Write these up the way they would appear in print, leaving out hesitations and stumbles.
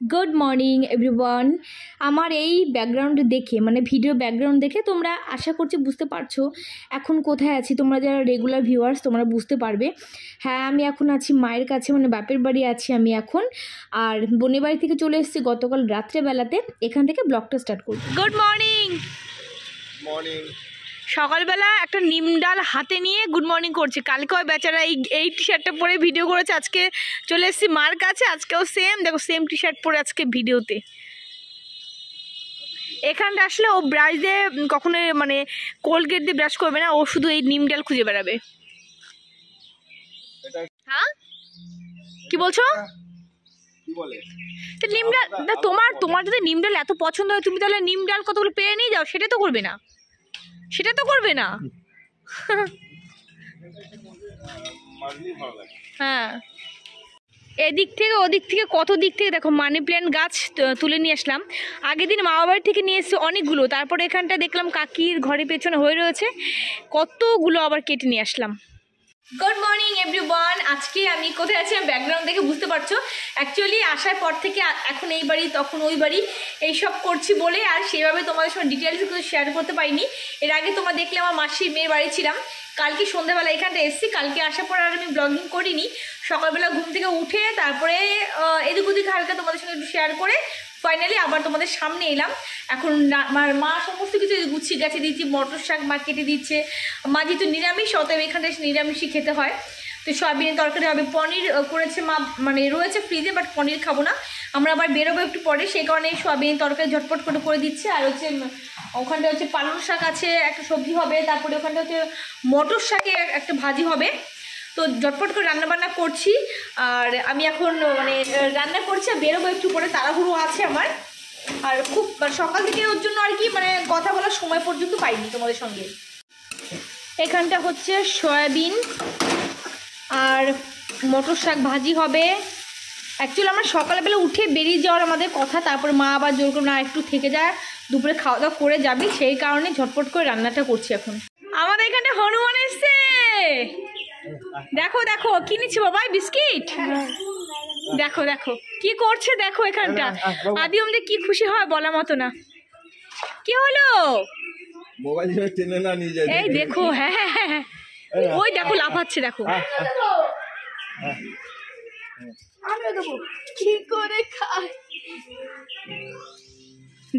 Good morning everyone. আমার এই background দেখে মানে ভিডিও ব্যাকগ্রাউন্ড দেখে তোমরা আশা করছি বুঝতে পারছো এখন কোথায় আছি। তোমরা যারা রেগুলার ভিউয়ার্স তোমরা বুঝতে পারবে। হ্যাঁ, আমি এখন আছি মায়ের কাছে, মানে বাপের বাড়ি আছি আমি এখন। আর বোনের বাড়ি থেকে চলে এসেছি গতকাল রাত্রেবেলাতে। এখান থেকে ব্লগটা স্টার্ট করব। Good morning. মর্নিং। সকালবেলা একটা নিম ডাল হাতে নিয়ে গুড মর্নিং করছে। কালকে ওই বেচারা এই টি শার্টটা পরে ভিডিও করেছে। আজকে চলে এসেছি মার কাছে, আজকেও সেম দেখো সেম টি শার্ট পরে আজকে ভিডিওতে। এখানটা আসলে ও ব্রাশ দিয়ে কখনো মানে কোলগেট দিয়ে ব্রাশ করবে না, ও শুধু এই নিম ডাল খুঁজে বেড়াবে। হ্যাঁ কি বলছো? নিম ডাল তোমার যদি নিম ডাল এত পছন্দ হয় তুমি তাহলে নিম ডাল কতগুলো পেয়ে নিয়ে যাও। সেটা তো করবে না, সেটা তো করবে না। হ্যাঁ, এদিক থেকে ওদিক থেকে কত দিক থেকে দেখো মানি প্ল্যান্ট গাছ তুলে নিয়ে আসলাম। আগের দিন মা বাবার থেকে নিয়ে এসেছি অনেকগুলো, তারপরে এখানটা দেখলাম কাকির ঘরের পেছনে হয়ে রয়েছে, কতগুলো আবার কেটে নিয়ে আসলাম। Good morning everyone. আজকে আমি কোথায় আছি ব্যাকগ্রাউন্ড দেখে বুঝতে পারছো। অ্যাকচুয়ালি আসার পর থেকে এখন এই বাড়ি তখন ওই বাড়ি এইসব করছি বলে আর সেভাবে তোমাদের সঙ্গে ডিটেলস কিছু শেয়ার করতে পারিনি। এর আগে তোমরা দেখলে আমার মাসির মেয়ের বাড়ি ছিলাম। কালকে সন্ধ্যাবেলা এখানটা এসেছি। কালকে আসার পর আর আমি ব্লগিং করিনি। সকালবেলা ঘুম থেকে উঠে তারপরে এদিক ওদিক হালকা তোমাদের সঙ্গে একটু শেয়ার করে ফাইনালি আবার তোমাদের সামনে এলাম। এখন মা সমস্ত কিছু গুছিয়ে গেছে দিচ্ছি, মটর শাক মা কেটে দিচ্ছে। মা যেহেতু নিরামিষ অতএব এখানটা নিরামিষই খেতে হয়, তো সয়াবিনের তরকারি হবে। পনির করেছে মা, মানে রয়েছে ফ্রিজে, বাট পনির খাবো না আমরা, আবার বেরোবো একটু পরে, সেই কারণে সয়াবিনের তরকারি ঝটপট করে দিচ্ছে। আর হচ্ছে ওখানটা হচ্ছে পালং শাক আছে একটা সবজি হবে, তারপরে ওখানটা হচ্ছে মটর শাকে একটা ভাজি হবে। তো ঝটপট করে রান্নাবান্না করছি আর আমি এখন মানে রান্না করছি আর বেরোবো একটু পরে, তাড়াহুড়ো আছে আমার। আর খুব সকাল থেকে ওর জন্য আর কি মানে কথা বলার সময় পর্যন্ত পাইনি তোমাদের সঙ্গে। এখানটা হচ্ছে সয়াবিন আর মটর শাক ভাজি হবে। অ্যাকচুয়ালি আমরা সকালবেলা উঠে বেরিয়ে যাওয়ার আমাদের কথা, তারপর মা আবার জোর করে না একটু থেকে যায়, দুপুরে খাওয়া দাওয়া করে যাবি, সেই কারণে ঝটপট করে রান্নাটা করছি এখন। আমাদের এখানটা হনুমান এসছে, দেখো দেখো কি নিচ্ছি বাবা, বিস্কিট। দেখো দেখো কি করছে, দেখো এখানটা আদি আমাদের কি খুশি হয় বলার মতো না। কি হলো মোবাইল টেনে না নিয়ে যায়, এই দেখো। হ্যাঁ হ্যাঁ হ্যাঁ ওই দেখো লাফাচ্ছে, দেখো কি করে খায়।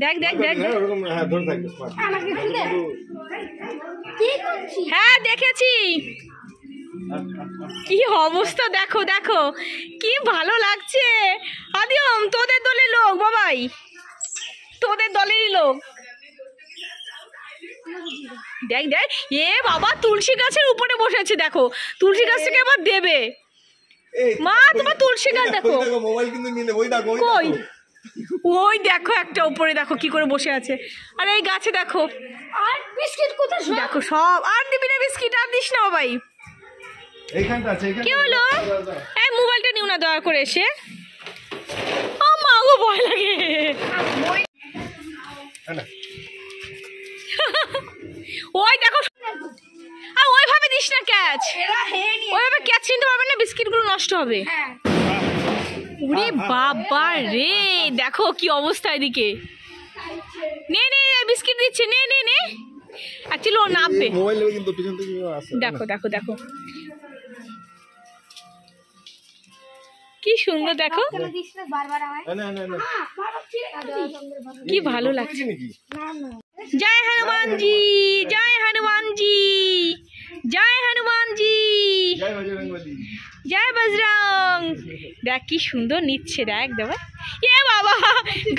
দেখ দেখ দেখ, হ্যাঁ দেখেছি কি অবস্থা, দেখো দেখো কি ভালো লাগছে। আদিম তোদের দলের লোক বাবাই, তোদের দলেরই লোক। দেখ দেখ, এ বাবা তুলসী গাছের উপরে বসে আছে, দেখো তুলসী গাছটাকে আবার দেবে। মা তোমার তুলসী গাছ দেখো, কই ওই দেখো একটা উপরে দেখো কি করে বসে আছে। আর এই গাছে দেখো, আর বিস্কিট কোথায় দেখো সব। আর দিবি না বিস্কিট, আর দিস না বাবাই। কি হলো, এই মোবাইলটা নিও না দয়া করে এসে। ও মা গো ভয় লাগে। ওই দেখো, আর ওইভাবে দিস না ক্যাচ, ওইভাবে ক্যাচ নিতে পারবে না, বিস্কিটগুলো নষ্ট হবে। ওরে বাবা রে, দেখো কি অবস্থা এদিকে। নে নে বিস্কিট দিচ্ছে, নে নে নে। অ্যাকচুয়ালি ও নামবে, দেখো দেখো দেখো কি সুন্দর, দেখো কি ভালো লাগছে। জয় হনুমানজি, জয় হনুমানজি, জয় হনুমানজি, জয় বজরং। দেখ কি সুন্দর নিচ্ছে, দেখ দেখ। এ বাবা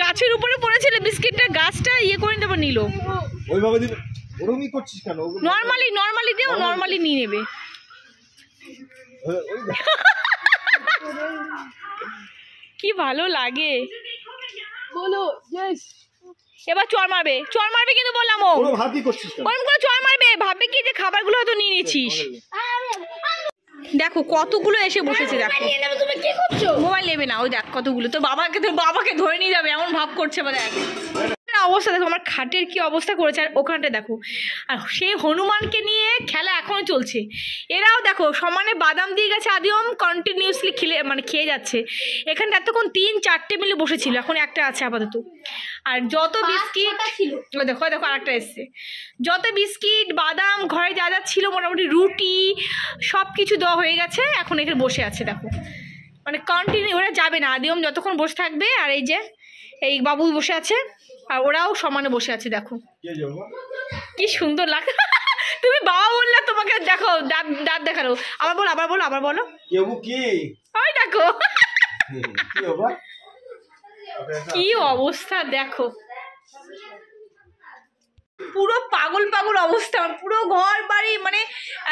গাছের উপরে পড়েছিল বিস্কিটটা, গাছটা ইয়ে করে তারপর নিল। নর্মালি নর্মালি দিও, নর্মালি নিয়ে নেবে। কি ভালো লাগে বলো। এবার চড় মারবে, চড় মারবে কিন্তু বললাম, ও ওরকম করে চড় মারবে, ভাববে কি যে খাবারগুলো হয়তো নিয়ে নিচ্ছিস। দেখো কতগুলো এসে বসেছে, দেখো মোবাইল নেবে না, ওই দেখ কতগুলো। তো বাবাকে ধরে নিয়ে যাবে এমন ভাব করছে। বা দেখ অবস্থা দেখো, আমার খাটের কি অবস্থা করেছে, আর ওখানটা দেখো, আর সেই হনুমানকে নিয়ে খেলা এখনও চলছে। এরাও দেখো সমানে বাদাম দিয়ে গেছে, আদিম কন্টিনিউসলি খেয়ে যাচ্ছে। এখানটা এতক্ষণ 3-4টে মিলে বসেছিল, এখন একটা আছে আপাতত। আর যত বিস্কিট ছিল, দেখো দেখো আরেকটা এসছে, যত বিস্কিট বাদাম ঘরে যা যা ছিল মোটামুটি রুটি সব কিছু দেওয়া হয়ে গেছে, এখন এখানে বসে আছে দেখো। মানে কন্টিনিউ ওরা যাবে না, আদিম যতক্ষণ বসে থাকবে। আর এই যে এই বাবু বসে আছে, আর ওরাও সমানে বসে আছে দেখো, কি সুন্দর লাগে। তুমি বাবা বললে, তোমাকে দেখো দাঁত দাঁত দেখালো। আবার বলো, আবার বলো, আবার বলো, ওই দেখো কি অবস্থা দেখো, পুরো পাগল পাগল অবস্থা, পুরো ঘর বাড়ি। মানে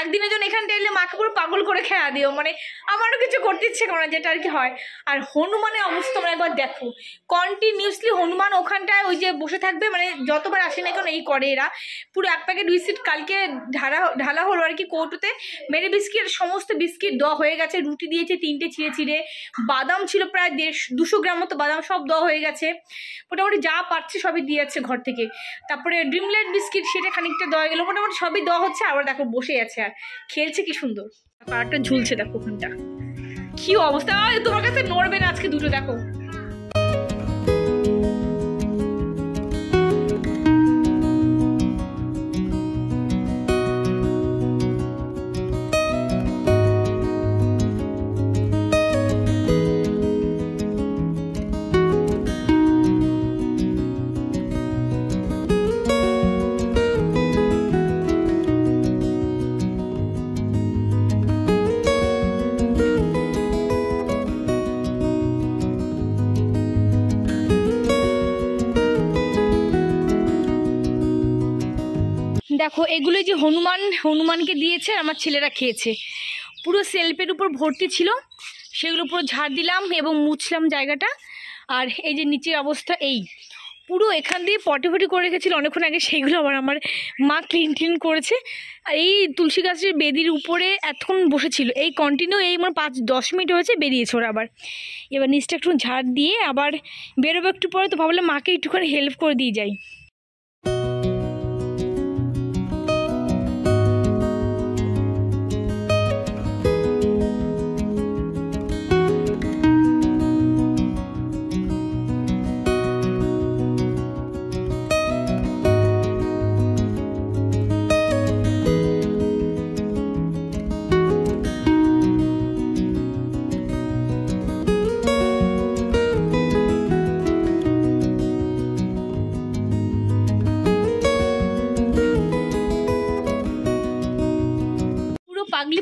একদিনের জন্য এখানটা এলে মাকে পুরো পাগল করে খেয়া দিও, মানে আমারও কিছু করতে ইচ্ছে করে না, যেটা আর কি হয়। আর হনুমানের অবস্থা তোমরা একবার দেখো, কন্টিনিউসলি হনুমান ওখানটায় ওই যে বসে থাকবে, মানে যতবার আসে না কেন এই করে এরা। পুরো 1 প্যাকেট বিস্কিট কালকে ঢালা হলো আর কি কৌটোতে, মেরে বিস্কিট সমস্ত বিস্কিট দেওয়া হয়ে গেছে, রুটি দিয়েছে 3টে চিড়ে চিড়ে, বাদাম ছিল প্রায় 200 গ্রাম মতো বাদাম, সব দেওয়া হয়ে গেছে। মোটামুটি যা পাচ্ছে সবই দিয়ে যাচ্ছে ঘর থেকে। তারপরে ড্রিমল্যান্ড বিস্কিট সেটা খানিকটা দেওয়া গেল, মোটামুটি সবই দেওয়া হচ্ছে। আবার দেখো বসে আছে আর খেলছে, কি সুন্দর। আর একটা ঝুলছে দেখো ওখানটা, কি অবস্থা। তোমার কাছে নড়বে না আজকে দুটো, দেখো। দেখো এগুলো যে হনুমানকে দিয়েছে, আমার ছেলেরা খেয়েছে। পুরো সেলফের উপর ভর্তি ছিল, সেগুলো পুরো ঝাড় দিলাম এবং মুছলাম জায়গাটা। আর এই যে নিচের অবস্থা, এই পুরো এখান দিয়ে পটি করে রেখেছিল অনেকক্ষণ আগে, সেইগুলো আবার আমার মা ক্লিন করেছে। আর এই তুলসী গাছের বেদির উপরে এতক্ষণ বসেছিল, এই কন্টিনিউ এই আমার 5-10 মিনিট হয়েছে বেরিয়েছে ওরা আবার। এবার নিচটা একটু ঝাড় দিয়ে আবার বেরোবো একটু পরে, তো ভাবলাম মাকে একটুখানি হেল্প করে দিয়ে যাই।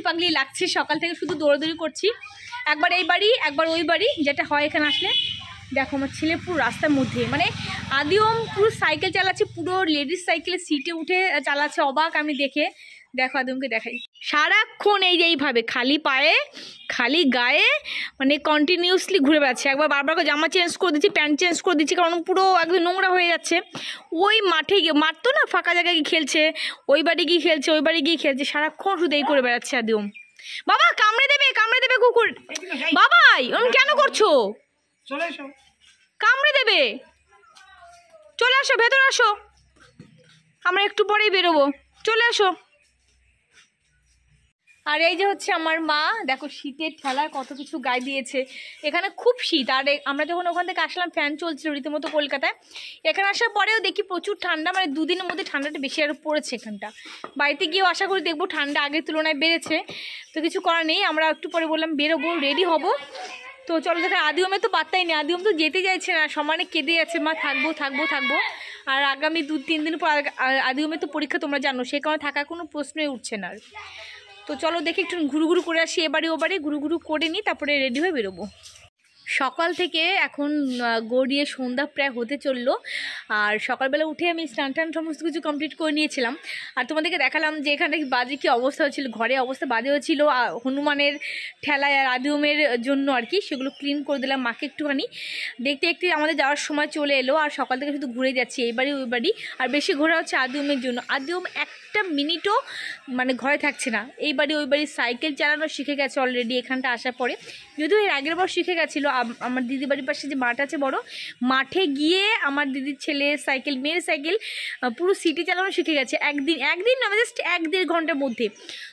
পাগলি লাগছে, সকাল থেকে শুধু দৌড়াদৌড়ি করছি, একবার এই বাড়ি একবার ওই বাড়ি, যেটা হয় এখানে আসলে। দেখো আমার ছেলে পুরো রাস্তার মধ্যে, মানে আদিম পুরো সাইকেল চালাচ্ছে, পুরো লেডিস সাইকেলের সিটে উঠে চালাচ্ছে, অবাক আমি দেখে। দেখো আদিমকে দেখাই, সারাক্ষণ এই যে এইভাবে খালি পায়ে খালি গায়ে মানে কন্টিনিউসলি ঘুরে বেড়াচ্ছে। একবার বারবার করে জামা চেঞ্জ করে দিচ্ছি, প্যান্ট চেঞ্জ করে দিচ্ছি, কারণ পুরো একদম নোংরা হয়ে যাচ্ছে। ওই মাঠে গিয়ে, মাঠ তো না, ফাঁকা জায়গায় গিয়ে খেলছে, ওই বাড়ি গিয়ে খেলছে, ওই বাড়ি গিয়ে খেলছে, সারাক্ষণ শুধু এই করে বেড়াচ্ছে আদিম। বাবা কামড়ে দেবে কুকুর, বাবাই ওরকম কেন করছো, কামড়ে দেবে, চলে আসো ভেতরে আসো, আমরা একটু পরেই বেরোবো, চলে আসো। আর এই যে হচ্ছে আমার মা, দেখো শীতের ঠেলায় কত কিছু গায়ে দিয়েছে। এখানে খুব শীত, আর আমরা যখন ওখান থেকে আসলাম ফ্যান চলছিল রীতিমতো কলকাতায়। এখানে আসার পরেও দেখি প্রচুর ঠান্ডা, মানে 2 দিনের মধ্যে ঠান্ডাটা বেশি আরও পড়েছে এখানটা। বাড়িতে গিয়েও আশা করি দেখবো ঠান্ডা আগের তুলনায় বেড়েছে। তো কিছু করার নেই, আমরা একটু পরে বললাম বেরোবো, রেডি হব। তো চলো দেখো, আদিমে তো পাত্তাই নেই, আদিম তো যেতে চাইছে না, সমানে কেঁদে যাচ্ছে, মা থাকবো থাকবো থাকবো। আর আগামী 2-3 দিন পর আদিমে তো পরীক্ষা, তোমরা জানো, সে কারণে থাকার কোনো প্রশ্নই উঠছে না। তো চলো দেখি একটু ঘুরু করে আসি, এবারে ওবারে ঘুরু করে নিই, তারপরে রেডি হয়ে বেরোবো। সকাল থেকে এখন গড়িয়ে সন্ধ্যা প্রায় হতে চললো। আর সকালবেলা উঠে আমি স্নান টান সমস্ত কিছু কমপ্লিট করে নিয়েছিলাম। আর তোমাদেরকে দেখালাম যে এখানটা বাজে কী অবস্থা হচ্ছিল, ঘরে অবস্থা বাজে হচ্ছিলো হনুমানের ঠেলায় আর আদিমের জন্য আর কি। সেগুলো ক্লিন করে দিলাম মাকে একটুখানি। দেখতে দেখতে আমাদের যাওয়ার সময় চলে এলো, আর সকাল থেকে শুধু ঘুরে যাচ্ছি এই বাড়ি ওই বাড়ি। আর বেশি ঘোরা হচ্ছে আদিমের জন্য, আদিম একটা মিনিটও মানে ঘরে থাকছে না, এই বাড়ি ওই বাড়ি সাইকেল চালানো শিখে গেছে অলরেডি এখানটা আসার পরে। যদিও এর আগের বার শিখে গেছিলো, আমার দিদি বাড়ির পাশে যে মাঠ আছে বড়, মাঠে গিয়ে আমার দিদির ছেলে সাইকেল, মেয়ের সাইকেল পুরো সিটি চালানো শিখে গেছে একদিন না, জাস্ট 1-1.5 ঘন্টার মধ্যে।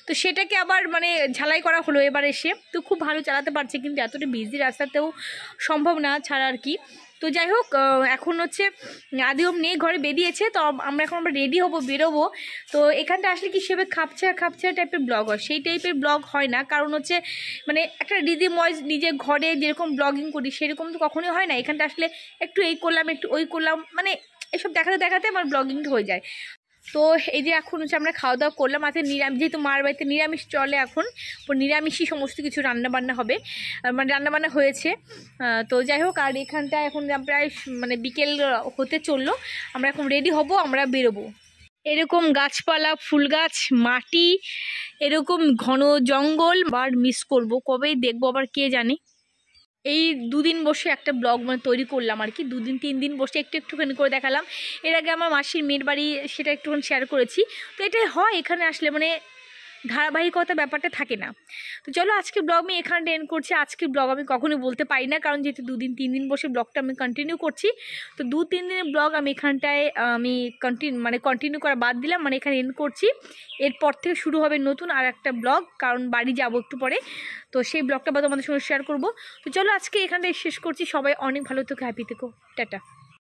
তো সেটাকে আবার মানে ঝালাই করা হলো এবার এসে, তো খুব ভালো চালাতে পারছে, কিন্তু এতটা বিজি রাস্তাতেও সম্ভব না ছাড়া আর কি। তো যাই হোক, এখন হচ্ছে আদিওম নিয়ে ঘরে বেরিয়েছে, তো আমরা রেডি হবো, বেরোবো। তো এখানটা আসলে কি সেভাবে খাপছা টাইপের ব্লগ হয়, সেই টাইপের ব্লগ হয় না, কারণ হচ্ছে মানে একটা রিদিমওয়াইজ নিজের ঘরে যেরকম ব্লগিং করি সেরকম তো কখনোই হয় না। এখানটা আসলে একটু এই করলাম, একটু ওই করলাম, মানে এসব দেখাতে আমার ব্লগিংটা হয়ে যায়। তো এই যে এখন হচ্ছে আমরা খাওয়া দাওয়া করলাম, আজকে নিরামিষ, যেহেতু মার বাড়িতে নিরামিষ চলে এখন, নিরামিষই সমস্ত কিছু রান্নাবান্না হবে, মানে রান্নাবান্না হয়েছে। তো যাই হোক, আর এখানটা এখন প্রায় মানে বিকেল হতে চললো, আমরা এখন রেডি হব, আমরা বেরোবো। এরকম গাছপালা, ফুল গাছ, মাটি, এরকম ঘন জঙ্গল আর মিস করব, কবেই দেখবো আবার কে জানে। এই 2 দিন বসে একটা ব্লগ মানে তৈরি করলাম আর কি, 2-3 দিন বসে একটুখানি করে দেখালাম। এর আগে আমার মাসির মেয়ের বাড়ি, সেটা একটুখানি শেয়ার করেছি। তো এটাই হয় এখানে আসলে, মানে ধারাবাহিকতা ব্যাপারটা থাকে না। তো চলো আজকে ব্লগ আমি এখানে এন্ড করছি। আজকের ব্লগ আমি কখনোই বলতে পারি না, কারণ যেহেতু 2-3 দিন বসে ব্লগটা আমি কন্টিনিউ করছি। তো 2-3 দিনের ব্লগ আমি এখানটায় আমি কন্টিনিউ করা বাদ দিলাম, মানে এখানে এন্ড করছি। এরপর থেকে শুরু হবে নতুন আর একটা ব্লগ, কারণ বাড়ি যাবো একটু পরে, তো সেই ব্লগটা তোমাদের সঙ্গে শেয়ার করবো। তো চলো আজকে এখানটায় শেষ করছি। সবাই অনেক ভালো থেকো, হ্যাপি থেকো, টাটা।